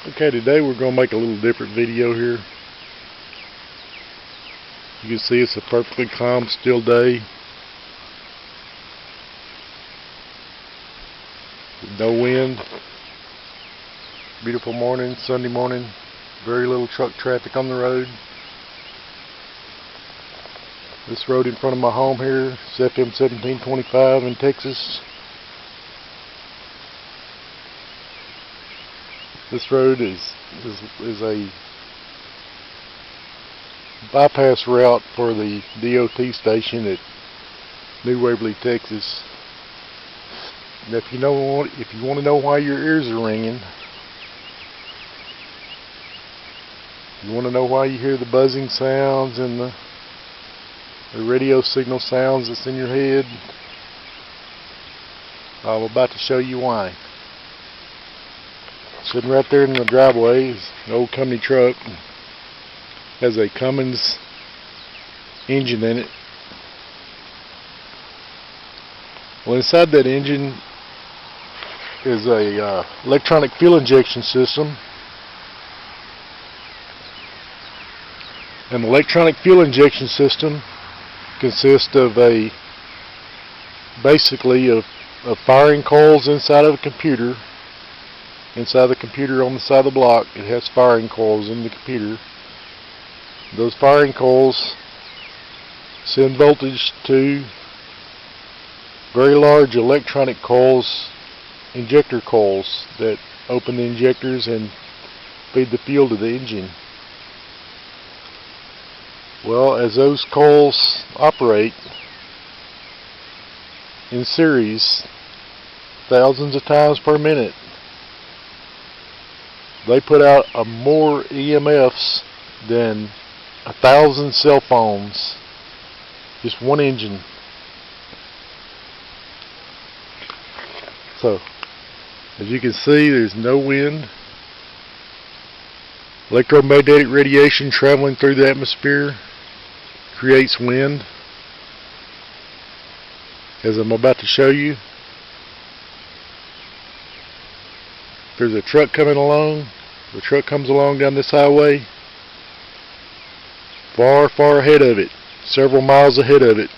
Okay, today we're going to make a little different video here. You can see it's a perfectly calm, still day. With no wind. Beautiful morning, Sunday morning. Very little truck traffic on the road. This road in front of my home here is FM 1725 in Texas. This road is a bypass route for the DOT station at New Waverly, Texas. And if you want to know why your ears are ringing, you want to know why you hear the buzzing sounds and the radio signal sounds that's in your head, I'm about to show you why. Sitting right there in the driveway is an old company truck. Has a Cummins engine in it. Well, inside that engine is a electronic fuel injection system. An electronic fuel injection system consists of basically of firing coils inside of a computer. Inside the computer on the side of the block, it has firing coils in the computer. Those firing coils send voltage to very large electronic coils, injector coils, that open the injectors and feed the fuel to the engine. Well, as those coils operate in series thousands of times per minute, they put out more EMFs than 1,000 cell phones. Just one engine. So, as you can see, there's no wind. Electromagnetic radiation traveling through the atmosphere creates wind, as I'm about to show you. There's a truck coming along. The truck comes along down this highway. Far ahead of it, several miles ahead of it,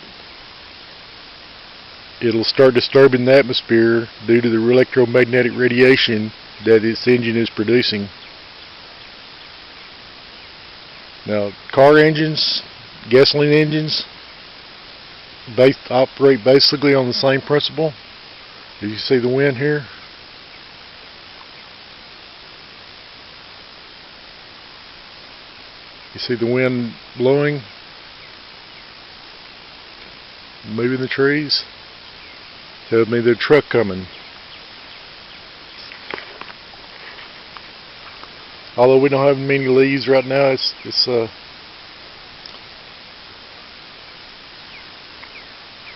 it'll start disturbing the atmosphere due to the electromagnetic radiation that its engine is producing. Now, car engines, gasoline engines, operate basically on the same principle. Do you see the wind here? You see the wind blowing, moving the trees? Tells me there's a truck coming. Although we don't have many leaves right now, it's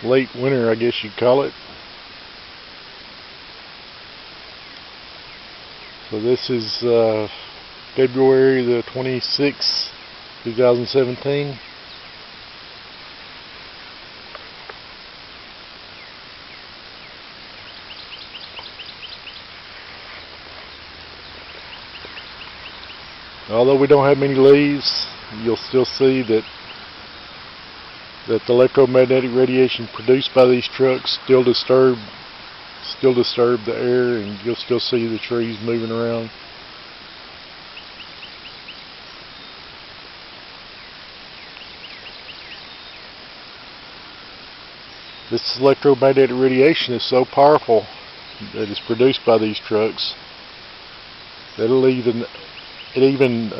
late winter, I guess you'd call it. So this is February the 26th. 2017. Although we don't have many leaves, you'll still see that the electromagnetic radiation produced by these trucks still disturb the air, and you'll still see the trees moving around. This electromagnetic radiation is so powerful that is produced by these trucks that it even,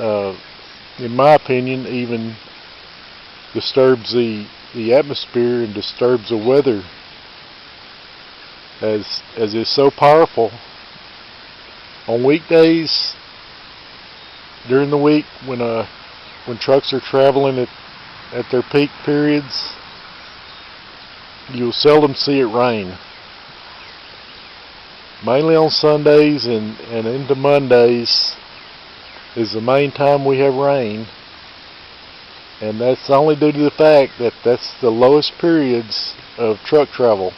in my opinion, even disturbs the atmosphere and disturbs the weather, as it's so powerful. On weekdays, during the week, when trucks are traveling at their peak periods, you'll seldom see it rain. Mainly on Sundays and into Mondays is the main time we have rain, and that's only due to the fact that that's the lowest periods of truck travel.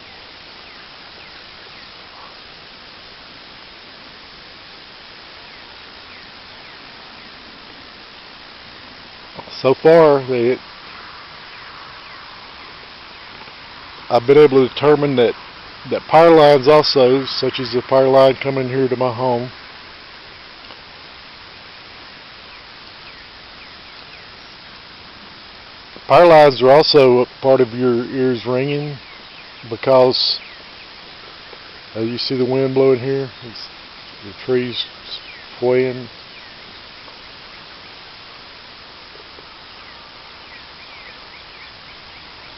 so far, I've been able to determine that power lines also, such as the power line coming here to my home, power lines are also a part of your ears ringing, because you see the wind blowing here, the trees swaying.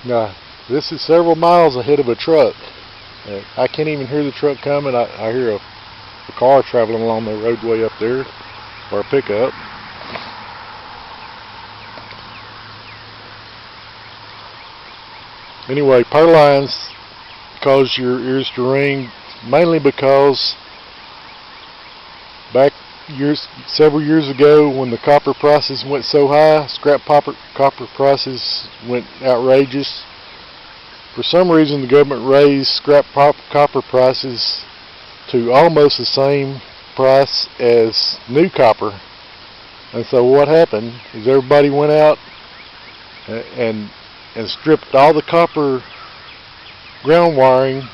Now, this is several miles ahead of a truck. I can't even hear the truck coming. I hear a car traveling along the roadway up there, or a pickup. Anyway, power lines cause your ears to ring, mainly because back several years ago, when the copper prices went so high, scrap copper prices went outrageous. For some reason, the government raised scrap copper prices to almost the same price as new copper. And so what happened is everybody went out and stripped all the copper ground wiring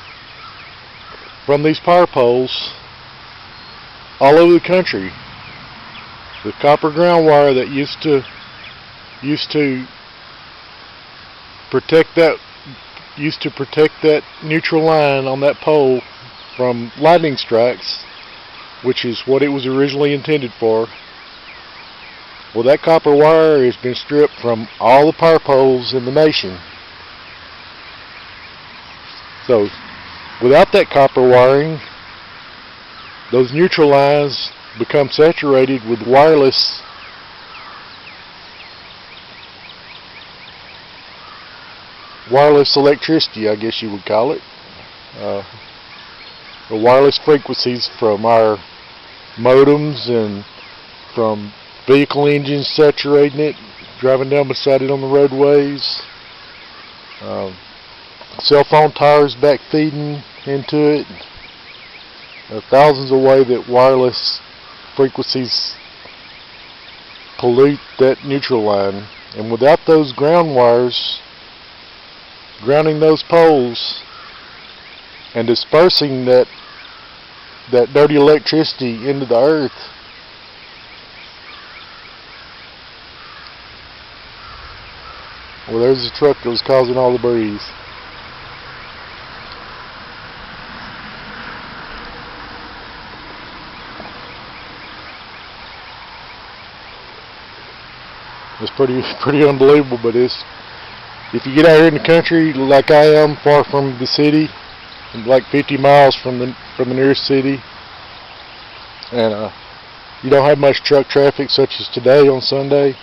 from these power poles all over the country. The copper ground wire that used to protect that neutral line on that pole from lightning strikes, which is what it was originally intended for. Well, that copper wire has been stripped from all the power poles in the nation. So, without that copper wiring, those neutral lines become saturated with wireless electricity, I guess you would call it. The wireless frequencies from our modems and from vehicle engines saturating it, driving down beside it on the roadways. Cell phone towers backfeeding into it. There are thousands of ways that wireless frequencies pollute that neutral line. And without those ground wires grounding those poles and dispersing that dirty electricity into the earth, well, there's the truck that was causing all the breeze. It's pretty unbelievable, but if you get out here in the country like I am, far from the city, like 50 miles from the nearest city, and you don't have much truck traffic such as today on Sunday,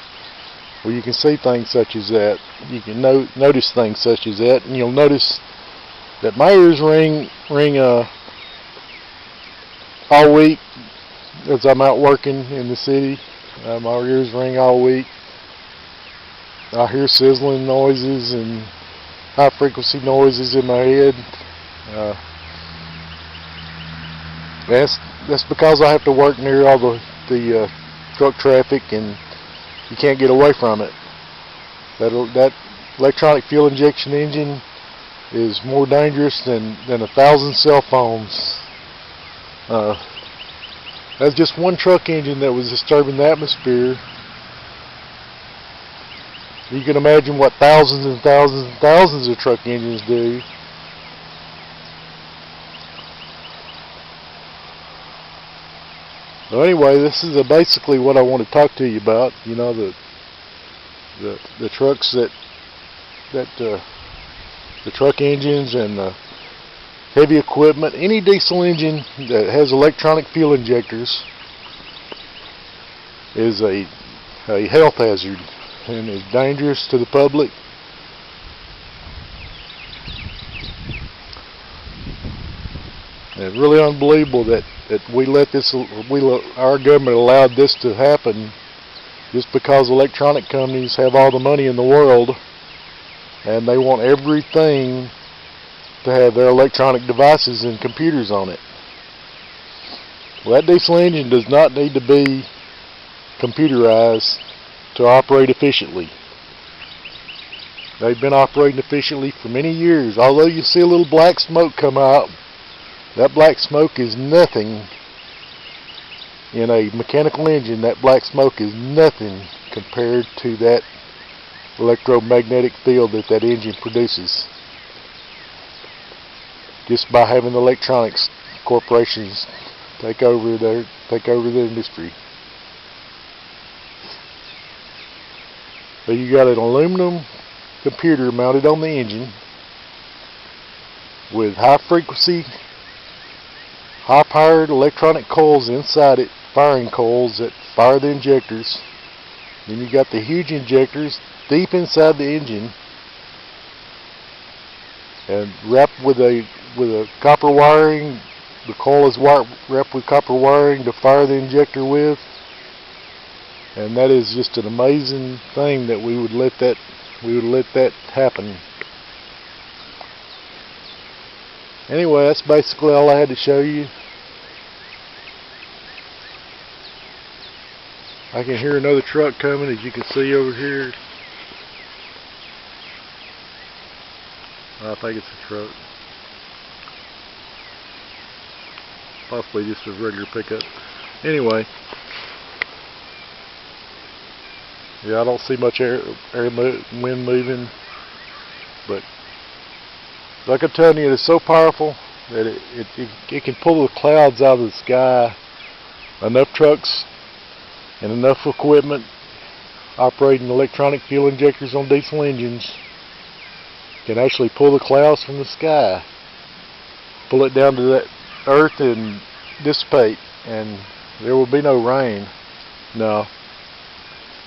well, you can see things such as that. You can notice things such as that, and you'll notice that my ears ring all week as I'm out working in the city. My ears ring all week. I hear sizzling noises and high frequency noises in my head. That's because I have to work near all the truck traffic, and you can't get away from it. That electronic fuel injection engine is more dangerous than 1,000 cell phones. That's just one truck engine that was disturbing the atmosphere. You can imagine what thousands and thousands and thousands of truck engines do. So anyway, this is basically what I want to talk to you about. You know, the trucks the truck engines and the heavy equipment. Any diesel engine that has electronic fuel injectors is a health hazard and is dangerous to the public. And it's really unbelievable that our government allowed this to happen just because electronic companies have all the money in the world and they want everything to have their electronic devices and computers on it. Well, that diesel engine does not need to be computerized to operate efficiently. They've been operating efficiently for many years. Although you see a little black smoke come out, that black smoke is nothing. In a mechanical engine, that black smoke is nothing compared to that electromagnetic field that that engine produces, just by having the electronics corporations take over the industry. So you got an aluminum computer mounted on the engine with high frequency, high powered electronic coils inside it, firing coils that fire the injectors. Then you got the huge injectors deep inside the engine, and wrapped with a copper wiring. The coil is wrapped with copper wiring to fire the injector with, and that is just an amazing thing that we would let that happen. Anyway, that's basically all I had to show you. I can hear another truck coming, as you can see over here. I think it's a truck. Possibly just a regular pickup. Anyway. Yeah, I don't see much wind moving. But like I'm telling you, it's so powerful that it can pull the clouds out of the sky. Enough trucks and enough equipment operating electronic fuel injectors on diesel engines can actually pull the clouds from the sky, pull it down to that earth and dissipate, and there will be no rain. Now,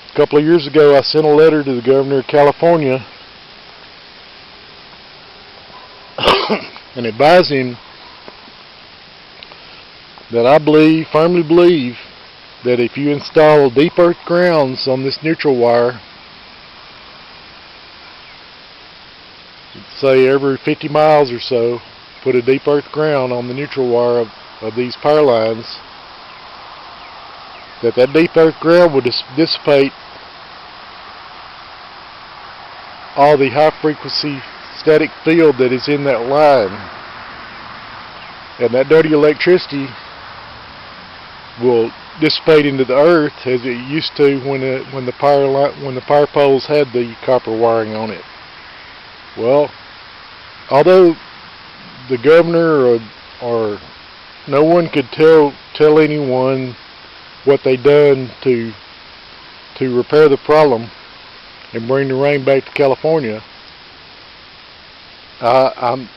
a couple of years ago I sent a letter to the governor of California and advised him that I firmly believe that if you install deep earth grounds on this neutral wire, say every 50 miles or so, put a deep earth ground on the neutral wire of these power lines, that deep earth ground would dissipate all the high frequency static field that is in that line, and that dirty electricity will dissipate into the earth as it used to when the power poles had the copper wiring on it. Well, although the governor or no one could tell anyone what they done to repair the problem and bring the rain back to California, I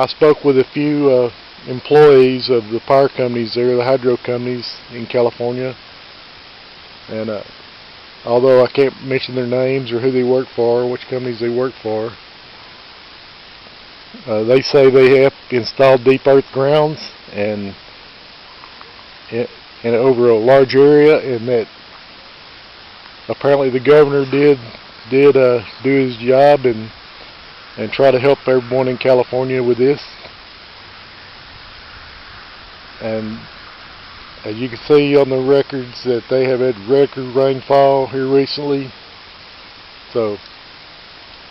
spoke with a few employees of the power companies there, the hydro companies in California, and although I can't mention their names or who they work for or which companies they work for, they say they have installed deep earth grounds and over a large area, and that apparently the governor did do his job and try to help everyone in California with this. And as you can see on the records, that they have had record rainfall here recently. So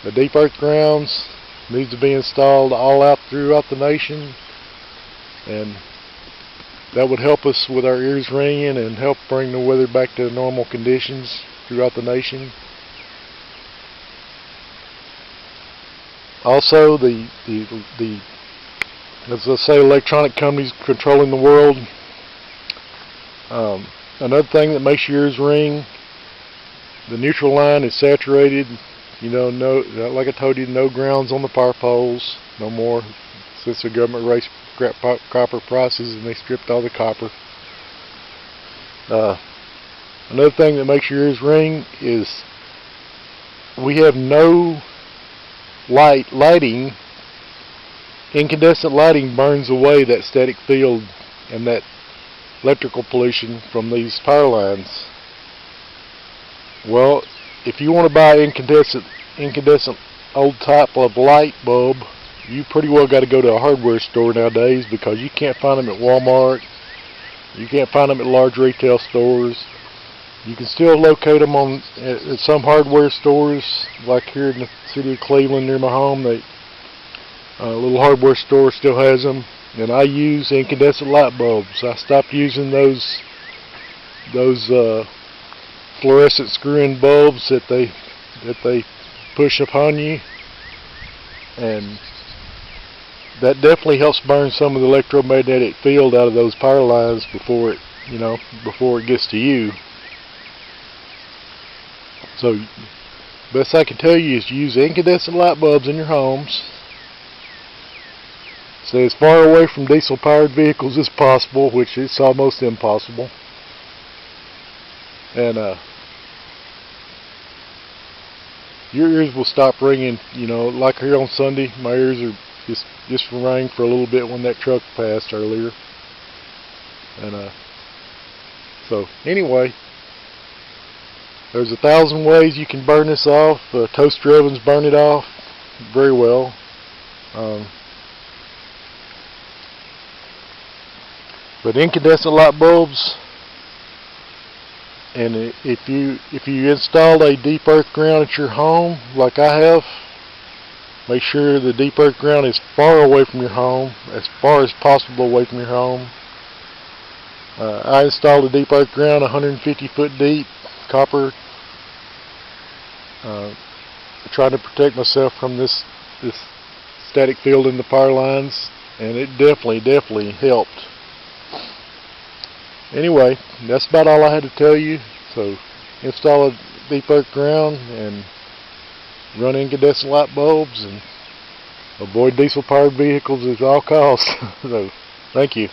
the deep earth grounds needs to be installed all out throughout the nation, and that would help us with our ears ringing and help bring the weather back to normal conditions throughout the nation. Also, as I say, electronic companies controlling the world. Another thing that makes your ears ring, the neutral line is saturated. You know, like I told you, no grounds on the power poles, no more, since the government raised copper prices and they stripped all the copper. Another thing that makes your ears ring is we have no lighting. Incandescent lighting burns away that static field and that electrical pollution from these power lines. Well, if you want to buy incandescent old type of light bulb, you pretty well got to go to a hardware store nowadays, because you can't find them at Walmart, you can't find them at large retail stores, You can still locate them at some hardware stores, like here in the city of Cleveland near my home. A little hardware store still has them, and I use incandescent light bulbs. I stopped using those fluorescent screw-in bulbs that they push upon you, and that definitely helps burn some of the electromagnetic field out of those power lines before it gets to you. So, best I can tell you is use incandescent light bulbs in your homes. Stay as far away from diesel-powered vehicles as possible, which is almost impossible. And your ears will stop ringing. Like here on Sunday, my ears are just rang for a little bit when that truck passed earlier. And so anyway, there's 1,000 ways you can burn this off. Toaster ovens burn it off very well. But incandescent light bulbs, and if you install a deep earth ground at your home, like I have, make sure the deep earth ground is far away from your home, as far as possible away from your home. I installed a deep earth ground 150 foot deep, copper, trying to protect myself from this static field in the power lines, and it definitely helped. Anyway, that's about all I had to tell you. So install a deep earth ground and run incandescent light bulbs and avoid diesel powered vehicles at all costs. So thank you.